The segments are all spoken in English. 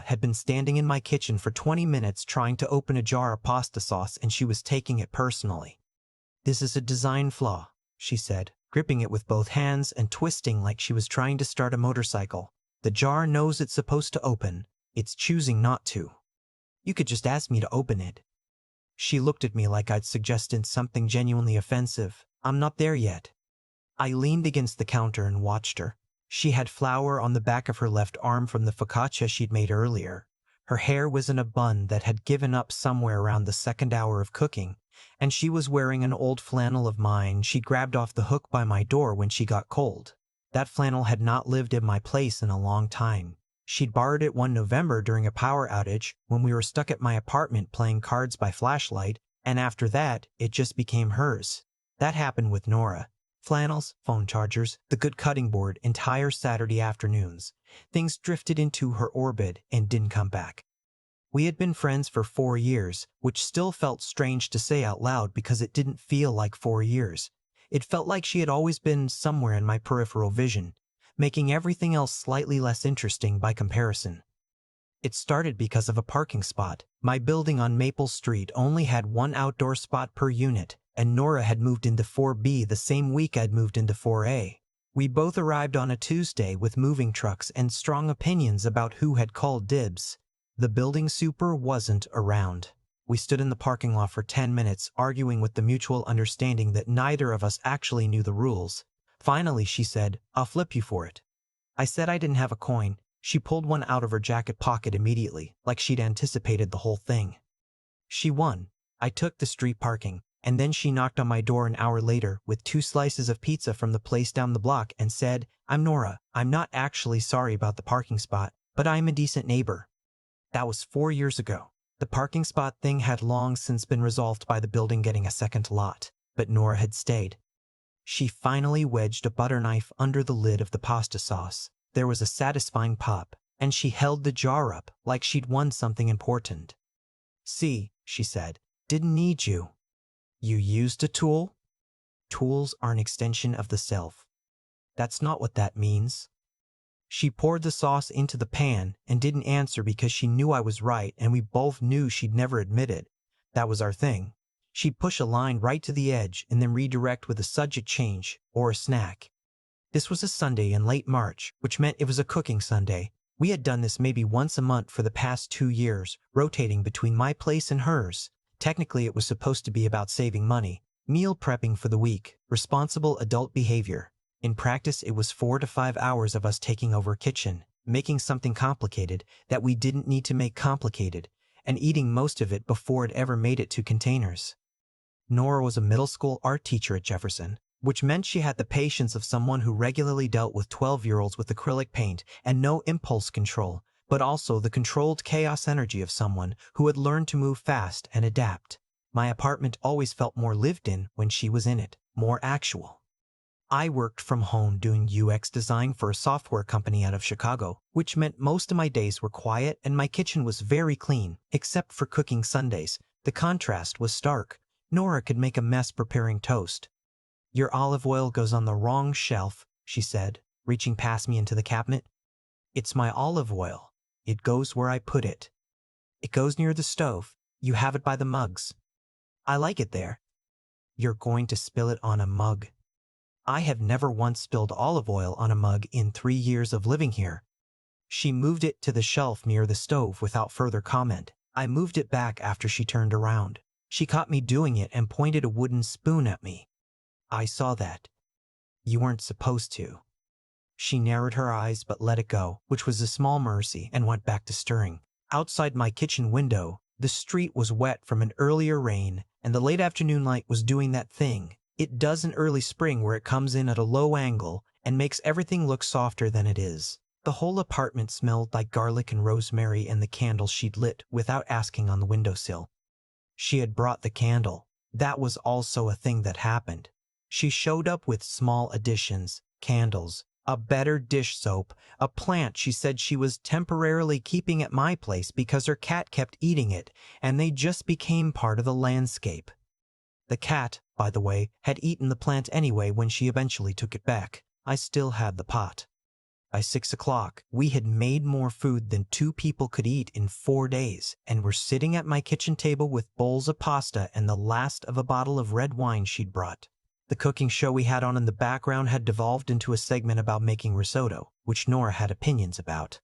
had been standing in my kitchen for 20 minutes trying to open a jar of pasta sauce, and she was taking it personally. "This is a design flaw," she said, gripping it with both hands and twisting like she was trying to start a motorcycle. "The jar knows it's supposed to open. It's choosing not to. You could just ask me to open it." She looked at me like I'd suggested something genuinely offensive. "I'm not there yet." I leaned against the counter and watched her. She had flour on the back of her left arm from the focaccia she'd made earlier. Her hair was in a bun that had given up somewhere around the second hour of cooking, and she was wearing an old flannel of mine she'd grabbed off the hook by my door when she got cold. That flannel had not lived in my place in a long time. She'd borrowed it one November during a power outage when we were stuck at my apartment playing cards by flashlight, and after that, it just became hers. That happened with Nora. Flannels, phone chargers, the good cutting board, entire Saturday afternoons. Things drifted into her orbit and didn't come back. We had been friends for 4 years, which still felt strange to say out loud because it didn't feel like 4 years. It felt like she had always been somewhere in my peripheral vision, making everything else slightly less interesting by comparison. It started because of a parking spot. My building on Maple Street only had one outdoor spot per unit, and Nora had moved into 4B the same week I'd moved into 4A. We both arrived on a Tuesday with moving trucks and strong opinions about who had called dibs. The building super wasn't around. We stood in the parking lot for 10 minutes, arguing with the mutual understanding that neither of us actually knew the rules. Finally, she said, "I'll flip you for it." I said I didn't have a coin. She pulled one out of her jacket pocket immediately, like she'd anticipated the whole thing. She won. I took the street parking, and then she knocked on my door an hour later with 2 slices of pizza from the place down the block and said, "I'm Nora. I'm not actually sorry about the parking spot, but I'm a decent neighbor." That was 4 years ago. The parking spot thing had long since been resolved by the building getting a second lot, but Nora had stayed. She finally wedged a butter knife under the lid of the pasta sauce. There was a satisfying pop, and she held the jar up like she'd won something important. "See," she said, "didn't need you. You used a tool? Tools are an extension of the self. That's not what that means." She poured the sauce into the pan and didn't answer because she knew I was right, and we both knew she'd never admit it. That was our thing. She'd push a line right to the edge and then redirect with a subject change or a snack. This was a Sunday in late March, which meant it was a cooking Sunday. We had done this maybe once a month for the past 2 years, rotating between my place and hers. Technically, it was supposed to be about saving money, meal prepping for the week, responsible adult behavior. In practice, it was 4 to 5 hours of us taking over a kitchen, making something complicated that we didn't need to make complicated, and eating most of it before it ever made it to containers. Nora was a middle school art teacher at Jefferson, which meant she had the patience of someone who regularly dealt with 12-year-olds with acrylic paint and no impulse control, but also the controlled chaos energy of someone who had learned to move fast and adapt. My apartment always felt more lived in when she was in it, more actual. I worked from home doing UX design for a software company out of Chicago, which meant most of my days were quiet and my kitchen was very clean, except for cooking Sundays. The contrast was stark. Nora could make a mess preparing toast. "Your olive oil goes on the wrong shelf," she said, reaching past me into the cabinet. "It's my olive oil. It goes where I put it. It goes near the stove. You have it by the mugs. I like it there." "You're going to spill it on a mug." I have never once spilled olive oil on a mug in 3 years of living here. She moved it to the shelf near the stove without further comment. I moved it back after she turned around. She caught me doing it and pointed a wooden spoon at me. "I saw that. You weren't supposed to." She narrowed her eyes but let it go, which was a small mercy, and went back to stirring. Outside my kitchen window, the street was wet from an earlier rain, and the late afternoon light was doing that thing it does in early spring where it comes in at a low angle and makes everything look softer than it is. The whole apartment smelled like garlic and rosemary and the candle she'd lit without asking on the windowsill. She had brought the candle. That was also a thing that happened. She showed up with small additions, candles, a better dish soap, a plant she said she was temporarily keeping at my place because her cat kept eating it, and they just became part of the landscape. The cat, by the way, had eaten the plant anyway when she eventually took it back. I still had the pot. By 6 o'clock, we had made more food than 2 people could eat in 4 days, and were sitting at my kitchen table with bowls of pasta and the last of a bottle of red wine she'd brought. The cooking show we had on in the background had devolved into a segment about making risotto, which Nora had opinions about.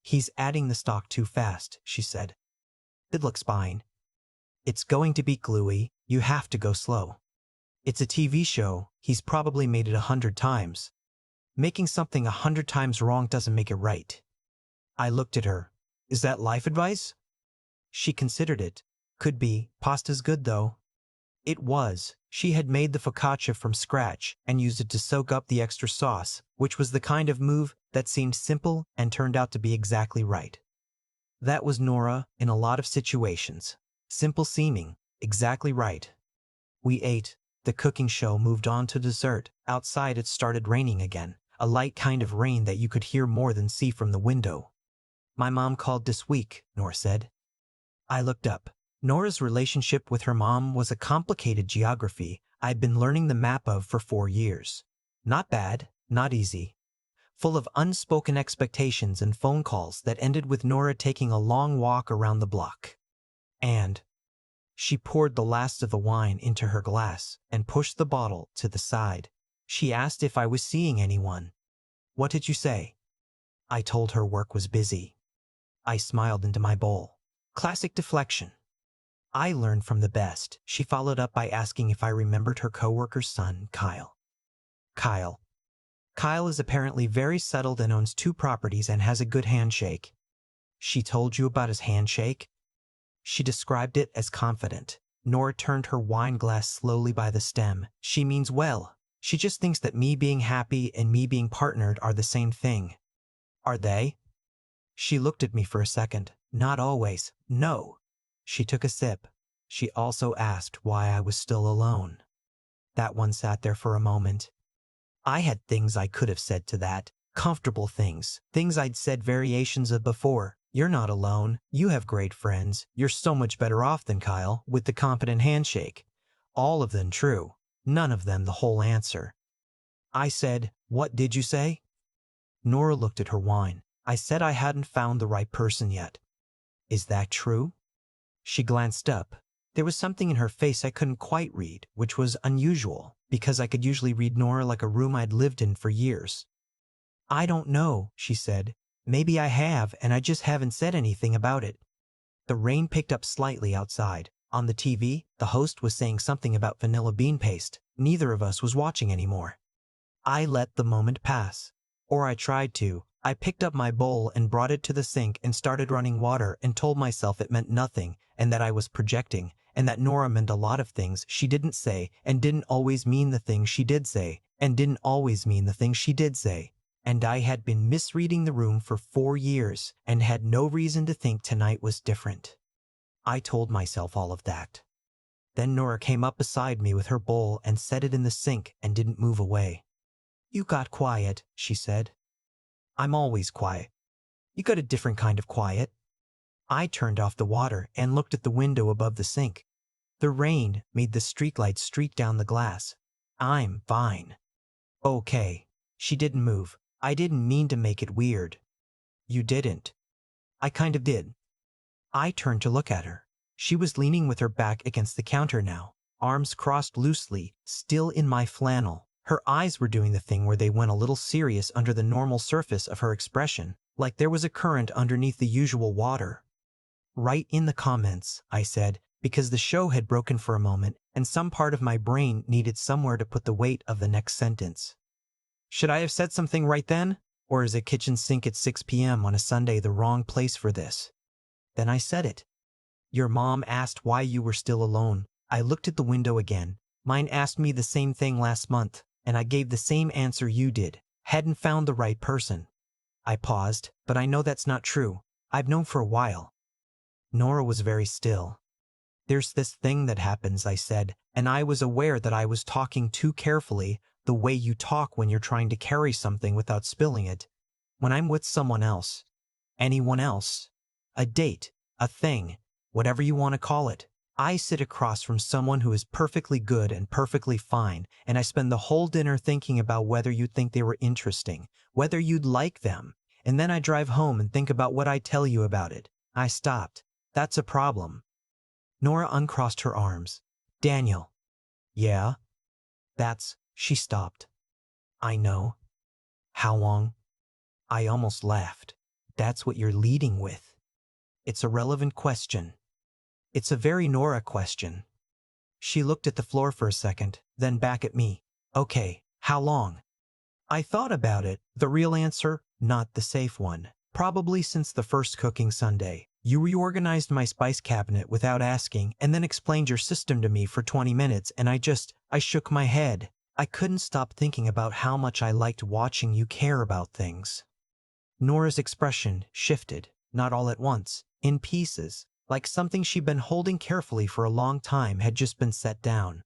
"He's adding the stock too fast," she said. "It looks fine. It's going to be gluey. You have to go slow. It's a TV show. He's probably made it 100 times. Making something 100 times wrong doesn't make it right." I looked at her. "Is that life advice?" She considered it. "Could be. Pasta's good, though." It was. She had made the focaccia from scratch and used it to soak up the extra sauce, which was the kind of move that seemed simple and turned out to be exactly right. That was Nora in a lot of situations. Simple seeming, exactly right. We ate. The cooking show moved on to dessert. Outside it started raining again, a light kind of rain that you could hear more than see from the window. "My mom called this week," Nora said. I looked up. Nora's relationship with her mom was a complicated geography I'd been learning the map of for 4 years. Not bad, not easy. Full of unspoken expectations and phone calls that ended with Nora taking a long walk around the block. And she poured the last of the wine into her glass and pushed the bottle to the side. She asked if I was seeing anyone. "What did you say?" I told her work was busy. I smiled into my bowl. Classic deflection. I learned from the best. She followed up by asking if I remembered her coworker's son, Kyle. Kyle. Kyle is apparently very settled and owns 2 properties and has a good handshake. She told you about his handshake? She described it as confident. Nora turned her wine glass slowly by the stem. She means well. She just thinks that me being happy and me being partnered are the same thing. Are they? She looked at me for a second. Not always. No. She took a sip. She also asked why I was still alone. That one sat there for a moment. I had things I could have said to that. Comfortable things. Things I'd said variations of before. "You're not alone. You have great friends. You're so much better off than Kyle, with the confident handshake." All of them true. None of them the whole answer. I said, "What did you say?" Nora looked at her wine. "I said I hadn't found the right person yet." "Is that true?" She glanced up. There was something in her face I couldn't quite read, which was unusual, because I could usually read Nora like a room I'd lived in for years. "I don't know," she said. "Maybe I have, and I just haven't said anything about it." The rain picked up slightly outside. On the TV, the host was saying something about vanilla bean paste. Neither of us was watching anymore. I let the moment pass. Or I tried to. I picked up my bowl and brought it to the sink and started running water and told myself it meant nothing and that I was projecting and that Nora meant a lot of things she didn't say and didn't always mean the things she did say and didn't always mean the things she did say. And I had been misreading the room for 4 years and had no reason to think tonight was different. I told myself all of that. Then Nora came up beside me with her bowl and set it in the sink and didn't move away. "You got quiet," she said. "I'm always quiet. You got a different kind of quiet." I turned off the water and looked at the window above the sink. The rain made the streetlight streak down the glass. "I'm fine." "Okay." She didn't move. "I didn't mean to make it weird." "You didn't." "I kind of did." I turned to look at her. She was leaning with her back against the counter now, arms crossed loosely, still in my flannel. Her eyes were doing the thing where they went a little serious under the normal surface of her expression, like there was a current underneath the usual water. "Write in the comments," I said, because the show had broken for a moment and some part of my brain needed somewhere to put the weight of the next sentence. Should I have said something right then? Or is a kitchen sink at 6 p.m. on a Sunday the wrong place for this? Then I said it. "Your mom asked why you were still alone." I looked at the window again. "Mine asked me the same thing last month, and I gave the same answer you did. Hadn't found the right person." I paused, "But I know that's not true. I've known for a while." Nora was very still. "There's this thing that happens," I said, and I was aware that I was talking too carefully, the way you talk when you're trying to carry something without spilling it. "When I'm with someone else, anyone else, a date, a thing, whatever you want to call it, I sit across from someone who is perfectly good and perfectly fine, and I spend the whole dinner thinking about whether you'd think they were interesting, whether you'd like them, and then I drive home and think about what I tell you about it. I stopped. That's a problem. Nora uncrossed her arms. Daniel. Yeah? She stopped. I know. How long? I almost laughed. That's what you're leading with. It's a relevant question. It's a very Nora question. She looked at the floor for a second, then back at me. Okay, how long? I thought about it. The real answer, not the safe one. Probably since the first cooking Sunday. You reorganized my spice cabinet without asking, and then explained your system to me for 20 minutes, and I shook my head. I couldn't stop thinking about how much I liked watching you care about things. Nora's expression shifted, not all at once, in pieces, like something she'd been holding carefully for a long time had just been set down.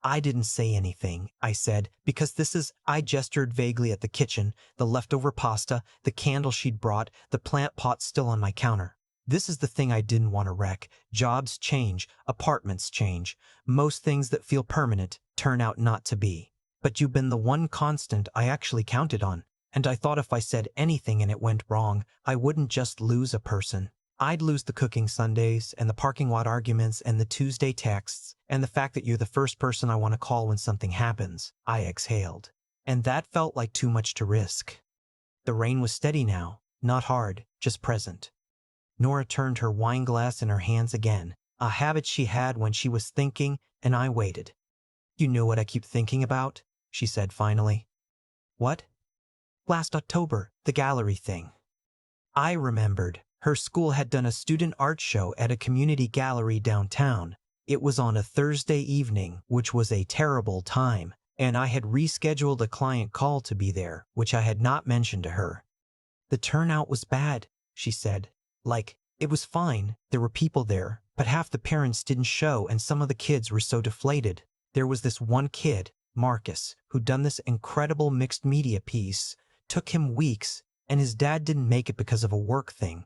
I didn't say anything, I said, because I gestured vaguely at the kitchen, the leftover pasta, the candle she'd brought, the plant pot still on my counter. This is the thing I didn't want to wreck. Jobs change, apartments change. Most things that feel permanent turn out not to be. But you've been the one constant I actually counted on, and I thought if I said anything and it went wrong, I wouldn't just lose a person. I'd lose the cooking Sundays, and the parking lot arguments, and the Tuesday texts, and the fact that you're the first person I want to call when something happens. I exhaled. And that felt like too much to risk. The rain was steady now, not hard, just present. Nora turned her wine glass in her hands again, a habit she had when she was thinking, and I waited. You know what I keep thinking about? She said finally. What? Last October, the gallery thing. I remembered. Her school had done a student art show at a community gallery downtown. It was on a Thursday evening, which was a terrible time, and I had rescheduled a client call to be there, which I had not mentioned to her. The turnout was bad, she said. It was fine, there were people there, but half the parents didn't show and some of the kids were so deflated. There was this one kid, Marcus, who'd done this incredible mixed media piece. Took him weeks, and his dad didn't make it because of a work thing.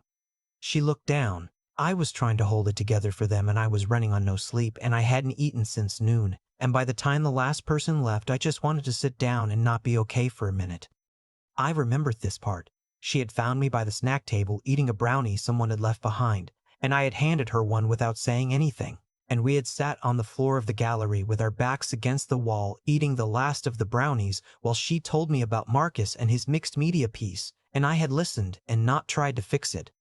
She looked down. I was trying to hold it together for them, and I was running on no sleep, and I hadn't eaten since noon, and by the time the last person left, I just wanted to sit down and not be okay for a minute. I remembered this part. She had found me by the snack table eating a brownie someone had left behind, and I had handed her one without saying anything. And we had sat on the floor of the gallery with our backs against the wall eating the last of the brownies while she told me about Marcus and his mixed media piece, and I had listened and not tried to fix it.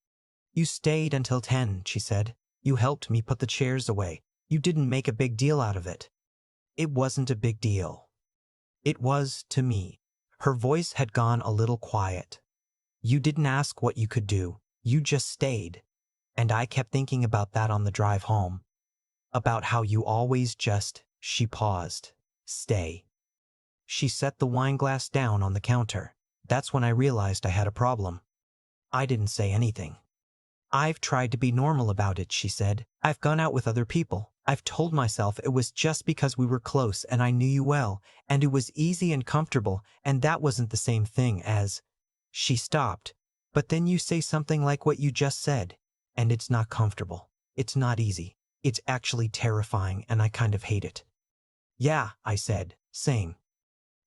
You stayed until 10, she said. You helped me put the chairs away. You didn't make a big deal out of it. It wasn't a big deal. It was to me. Her voice had gone a little quiet. You didn't ask what you could do. You just stayed. And I kept thinking about that on the drive home. About how you always just, she paused, stay. She set the wine glass down on the counter. That's when I realized I had a problem. I didn't say anything. I've tried to be normal about it, she said. I've gone out with other people. I've told myself it was just because we were close and I knew you well, and it was easy and comfortable, and that wasn't the same thing as... She stopped. But then you say something like what you just said, and it's not comfortable. It's not easy. It's actually terrifying, and I kind of hate it. Yeah, I said. Same.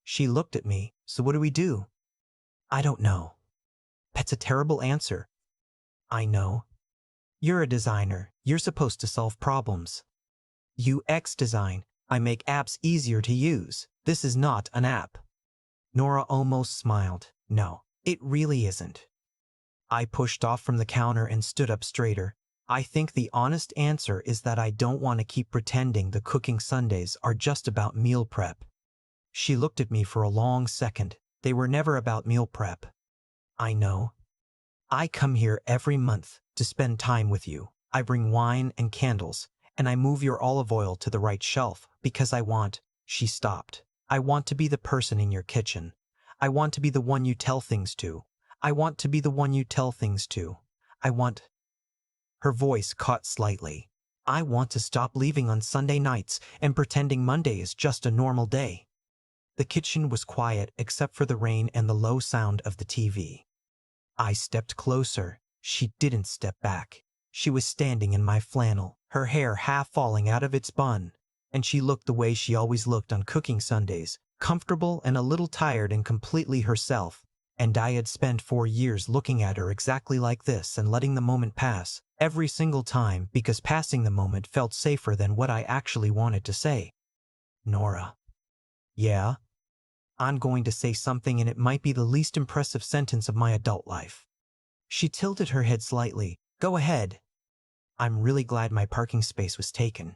She looked at me. So what do we do? I don't know. That's a terrible answer. I know. You're a designer. You're supposed to solve problems. UX design. I make apps easier to use. This is not an app. Nora almost smiled. No, it really isn't. I pushed off from the counter and stood up straighter. I think the honest answer is that I don't want to keep pretending the cooking Sundays are just about meal prep. She looked at me for a long second. They were never about meal prep. I know. I come here every month to spend time with you. I bring wine and candles, and I move your olive oil to the right shelf because I want... She stopped. I want to be the person in your kitchen. I want to be the one you tell things to. I want to be the one you tell things to. I want... Her voice caught slightly. I want to stop leaving on Sunday nights and pretending Monday is just a normal day. The kitchen was quiet except for the rain and the low sound of the TV. I stepped closer. She didn't step back. She was standing in my flannel, her hair half falling out of its bun, and she looked the way she always looked on cooking Sundays, comfortable and a little tired and completely herself. And I had spent 4 years looking at her exactly like this and letting the moment pass, every single time, because passing the moment felt safer than what I actually wanted to say. Nora. Yeah? I'm going to say something, and it might be the least impressive sentence of my adult life. She tilted her head slightly. Go ahead. I'm really glad my parking space was taken.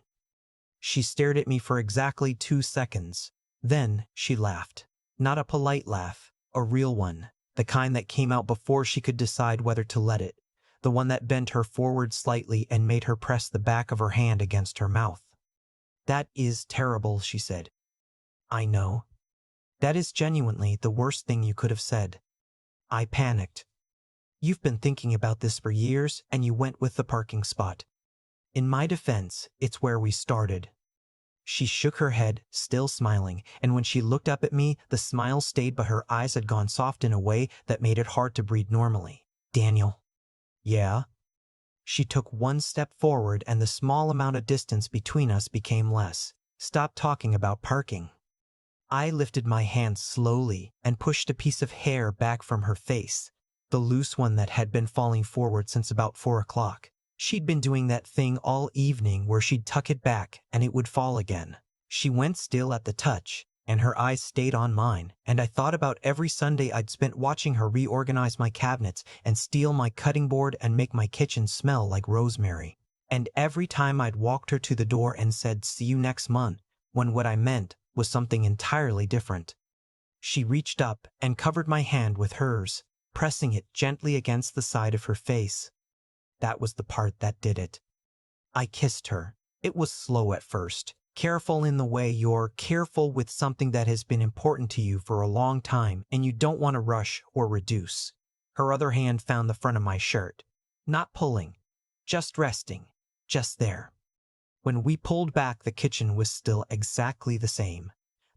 She stared at me for exactly 2 seconds. Then she laughed. Not a polite laugh, a real one. The kind that came out before she could decide whether to let it. The one that bent her forward slightly and made her press the back of her hand against her mouth. That is terrible, she said. I know. That is genuinely the worst thing you could have said. I panicked. You've been thinking about this for years, and you went with the parking spot. In my defense, it's where we started. She shook her head, still smiling, and when she looked up at me, the smile stayed, but her eyes had gone soft in a way that made it hard to breathe normally. Daniel. Yeah? She took 1 step forward, and the small amount of distance between us became less. Stop talking about parking. I lifted my hand slowly and pushed a piece of hair back from her face, the loose one that had been falling forward since about 4 o'clock. She'd been doing that thing all evening where she'd tuck it back and it would fall again. She went still at the touch, and her eyes stayed on mine, and I thought about every Sunday I'd spent watching her reorganize my cabinets and steal my cutting board and make my kitchen smell like rosemary. And every time I'd walked her to the door and said, "See you next month," when what I meant was something entirely different. She reached up and covered my hand with hers, pressing it gently against the side of her face. That was the part that did it. I kissed her. It was slow at first, careful in the way you're careful with something that has been important to you for a long time and you don't want to rush or reduce. Her other hand found the front of my shirt. Not pulling, just resting, just there. When we pulled back, the kitchen was still exactly the same.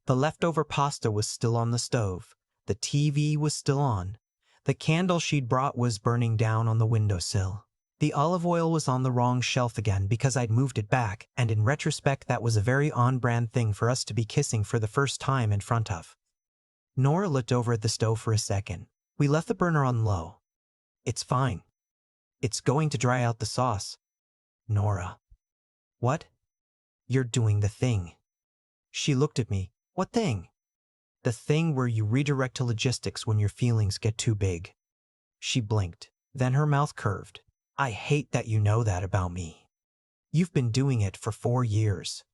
The leftover pasta was still on the stove. The TV was still on. The candle she'd brought was burning down on the windowsill. The olive oil was on the wrong shelf again because I'd moved it back, and in retrospect that was a very on-brand thing for us to be kissing for the first time in front of. Nora looked over at the stove for a second. We left the burner on low. It's fine. It's going to dry out the sauce. Nora. What? You're doing the thing. She looked at me. What thing? The thing where you redirect to logistics when your feelings get too big. She blinked. Then her mouth curved. I hate that you know that about me. You've been doing it for 4 years.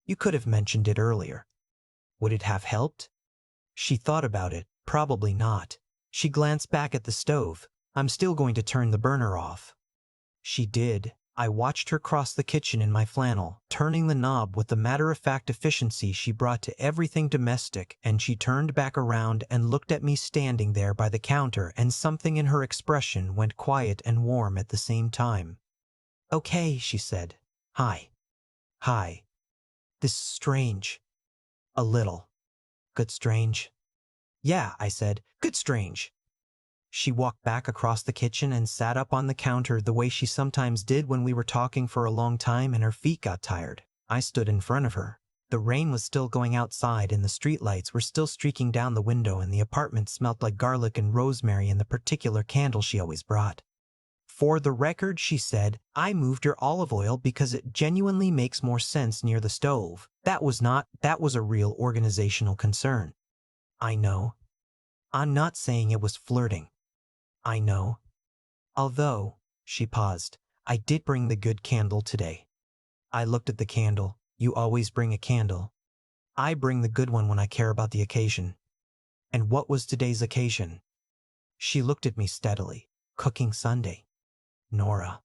You could have mentioned it earlier. Would it have helped? She thought about it. Probably not. She glanced back at the stove. I'm still going to turn the burner off. She did. I watched her cross the kitchen in my flannel, turning the knob with the matter-of-fact efficiency she brought to everything domestic, and she turned back around and looked at me standing there by the counter, and something in her expression went quiet and warm at the same time. Okay, she said. Hi. Hi. This is strange. A little. Good strange. Yeah, I said. Good strange. She walked back across the kitchen and sat up on the counter the way she sometimes did when we were talking for a long time and her feet got tired. I stood in front of her. The rain was still going outside and the streetlights were still streaking down the window, and the apartment smelled like garlic and rosemary and the particular candle she always brought. For the record, she said, I moved your olive oil because it genuinely makes more sense near the stove. That was a real organizational concern. I know. I'm not saying it was flirting. I know. Although, she paused, I did bring the good candle today. I looked at the candle. You always bring a candle. I bring the good one when I care about the occasion. And what was today's occasion? She looked at me steadily. Cooking Sunday. Nora.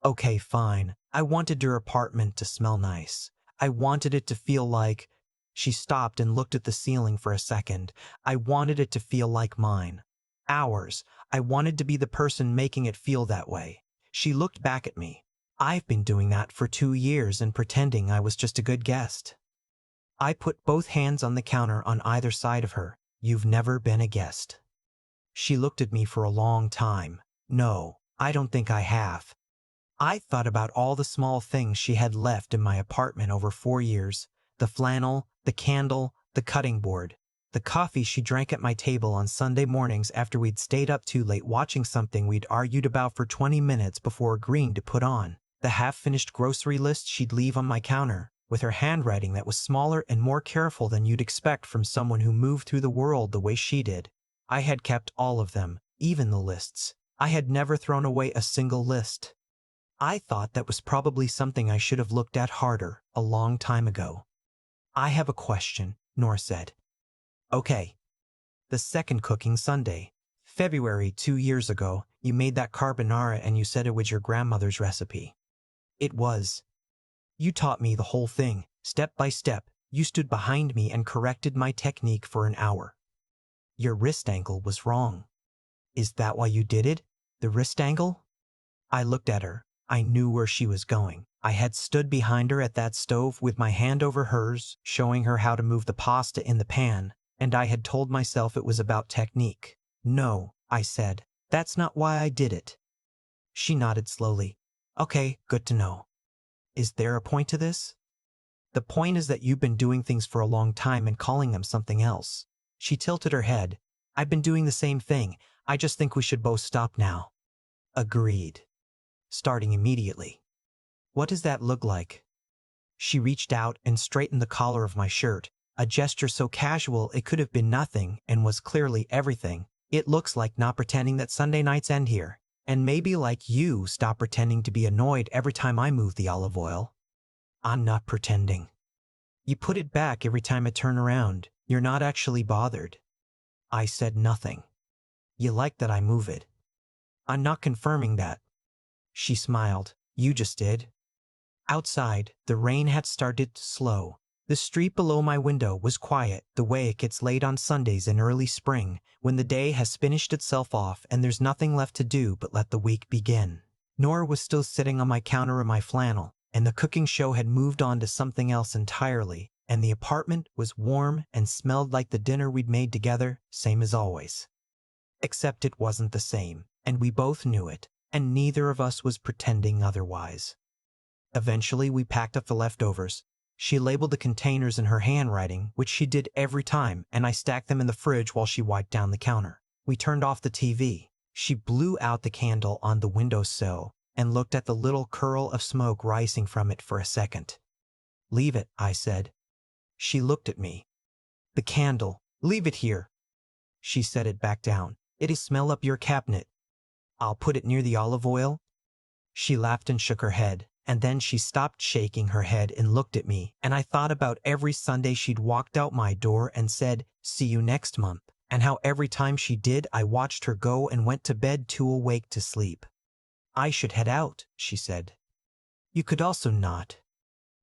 Okay, fine. I wanted your apartment to smell nice. I wanted it to feel like... She stopped and looked at the ceiling for a second. I wanted it to feel like mine. Ours. I wanted to be the person making it feel that way. She looked back at me. I've been doing that for 2 years and pretending I was just a good guest. I put both hands on the counter on either side of her. You've never been a guest. She looked at me for a long time. No, I don't think I have. I thought about all the small things she had left in my apartment over 4 years. The flannel, the candle, the cutting board, the coffee she drank at my table on Sunday mornings after we'd stayed up too late watching something we'd argued about for 20 minutes before agreeing to put on, the half-finished grocery list she'd leave on my counter, with her handwriting that was smaller and more careful than you'd expect from someone who moved through the world the way she did. I had kept all of them, even the lists. I had never thrown away a single list. I thought that was probably something I should have looked at harder a long time ago. I have a question, Nora said. Okay. The second cooking Sunday. February 2 years ago, you made that carbonara and you said it was your grandmother's recipe. It was. You taught me the whole thing, step by step. You stood behind me and corrected my technique for an hour. Your wrist angle was wrong. Is that why you did it? The wrist angle? I looked at her. I knew where she was going. I had stood behind her at that stove with my hand over hers, showing her how to move the pasta in the pan, and I had told myself it was about technique. No, I said. That's not why I did it. She nodded slowly. Okay, good to know. Is there a point to this? The point is that you've been doing things for a long time and calling them something else. She tilted her head. I've been doing the same thing. I just think we should both stop now. Agreed. Starting immediately. What does that look like? She reached out and straightened the collar of my shirt, a gesture so casual it could have been nothing and was clearly everything. It looks like not pretending that Sunday nights end here, and maybe like you stop pretending to be annoyed every time I move the olive oil. I'm not pretending. You put it back every time I turn around. You're not actually bothered. I said nothing. You like that I move it. I'm not confirming that. She smiled. You just did. Outside, the rain had started to slow. The street below my window was quiet, the way it gets late on Sundays in early spring, when the day has finished itself off and there's nothing left to do but let the week begin. Nora was still sitting on my counter in my flannel, and the cooking show had moved on to something else entirely, and the apartment was warm and smelled like the dinner we'd made together, same as always. Except it wasn't the same, and we both knew it, and neither of us was pretending otherwise. Eventually, we packed up the leftovers. She labeled the containers in her handwriting, which she did every time, and I stacked them in the fridge while she wiped down the counter. We turned off the TV. She blew out the candle on the windowsill and looked at the little curl of smoke rising from it for a second. Leave it, I said. She looked at me. The candle. Leave it here. She set it back down. It'll smell up your cabinet. I'll put it near the olive oil. She laughed and shook her head, and then she stopped shaking her head and looked at me, and I thought about every Sunday she'd walked out my door and said, "See you next month," and how every time she did I watched her go and went to bed too awake to sleep. I should head out, she said. You could also not.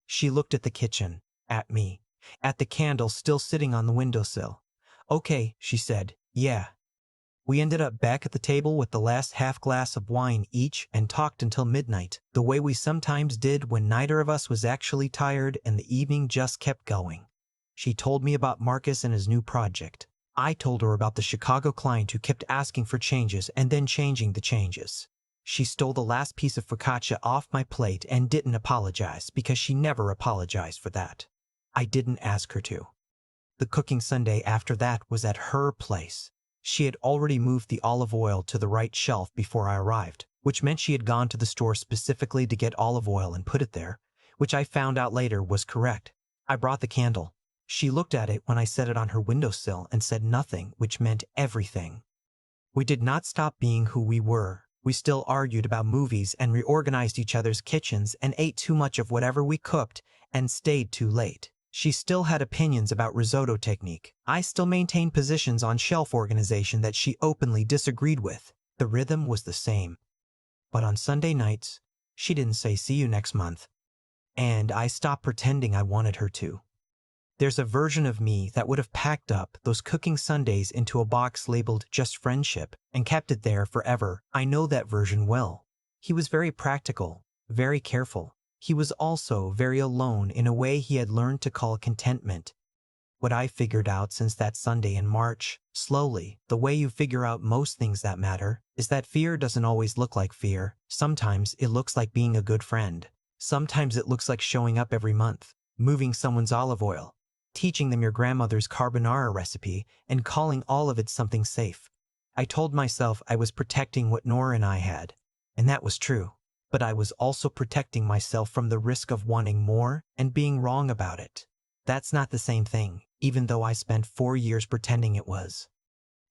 She looked at the kitchen, at me, at the candle still sitting on the windowsill. Okay, she said, yeah. We ended up back at the table with the last half glass of wine each and talked until midnight, the way we sometimes did when neither of us was actually tired and the evening just kept going. She told me about Marcus and his new project. I told her about the Chicago client who kept asking for changes and then changing the changes. She stole the last piece of focaccia off my plate and didn't apologize because she never apologized for that. I didn't ask her to. The cooking Sunday after that was at her place. She had already moved the olive oil to the right shelf before I arrived, which meant she had gone to the store specifically to get olive oil and put it there, which I found out later was correct. I brought the candle. She looked at it when I set it on her windowsill and said nothing, which meant everything. We did not stop being who we were. We still argued about movies and reorganized each other's kitchens and ate too much of whatever we cooked and stayed too late. She still had opinions about risotto technique. I still maintained positions on shelf organization that she openly disagreed with. The rhythm was the same. But on Sunday nights, she didn't say see you next month. And I stopped pretending I wanted her to. There's a version of me that would have packed up those cooking Sundays into a box labeled just friendship and kept it there forever. I know that version well. He was very practical, very careful. He was also very alone in a way he had learned to call contentment. What I figured out since that Sunday in March, slowly, the way you figure out most things that matter, is that fear doesn't always look like fear. Sometimes it looks like being a good friend. Sometimes it looks like showing up every month, moving someone's olive oil, teaching them your grandmother's carbonara recipe, and calling all of it something safe. I told myself I was protecting what Nora and I had, and that was true. But I was also protecting myself from the risk of wanting more and being wrong about it. That's not the same thing, even though I spent 4 years pretending it was.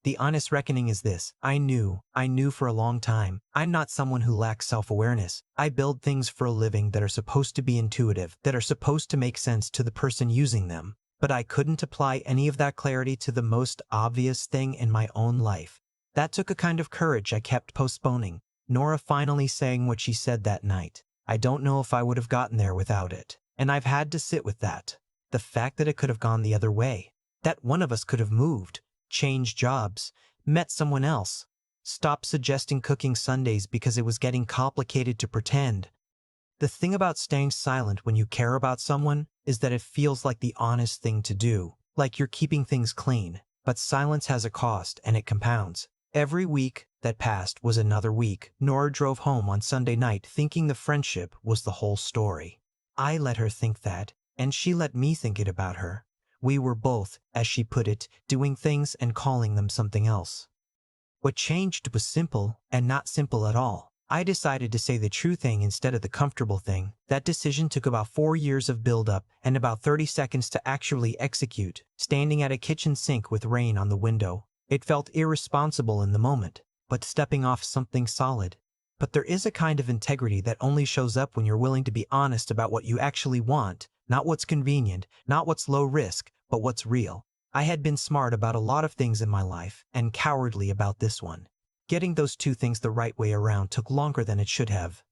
The honest reckoning is this: I knew for a long time, I'm not someone who lacks self-awareness. I build things for a living that are supposed to be intuitive, that are supposed to make sense to the person using them. But I couldn't apply any of that clarity to the most obvious thing in my own life. That took a kind of courage I kept postponing. Nora finally saying what she said that night. I don't know if I would have gotten there without it. And I've had to sit with that. The fact that it could have gone the other way. That one of us could have moved, changed jobs, met someone else, stopped suggesting cooking Sundays because it was getting complicated to pretend. The thing about staying silent when you care about someone is that it feels like the honest thing to do, like you're keeping things clean. But silence has a cost, and it compounds. Every week that passed was another week. Nora drove home on Sunday night thinking the friendship was the whole story. I let her think that, and she let me think it about her. We were both, as she put it, doing things and calling them something else. What changed was simple and not simple at all. I decided to say the true thing instead of the comfortable thing. That decision took about 4 years of build-up and about 30 seconds to actually execute, standing at a kitchen sink with rain on the window. It felt irresponsible in the moment, but stepping off something solid. But there is a kind of integrity that only shows up when you're willing to be honest about what you actually want, not what's convenient, not what's low risk, but what's real. I had been smart about a lot of things in my life, and cowardly about this one. Getting those two things the right way around took longer than it should have.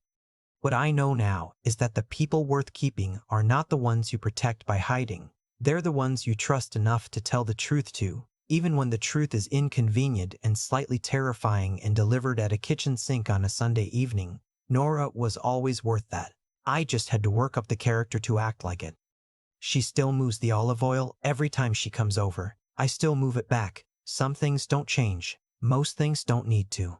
What I know now is that the people worth keeping are not the ones you protect by hiding. They're the ones you trust enough to tell the truth to, even when the truth is inconvenient and slightly terrifying and delivered at a kitchen sink on a Sunday evening. Nora was always worth that. I just had to work up the character to act like it. She still moves the olive oil every time she comes over. I still move it back. Some things don't change. Most things don't need to.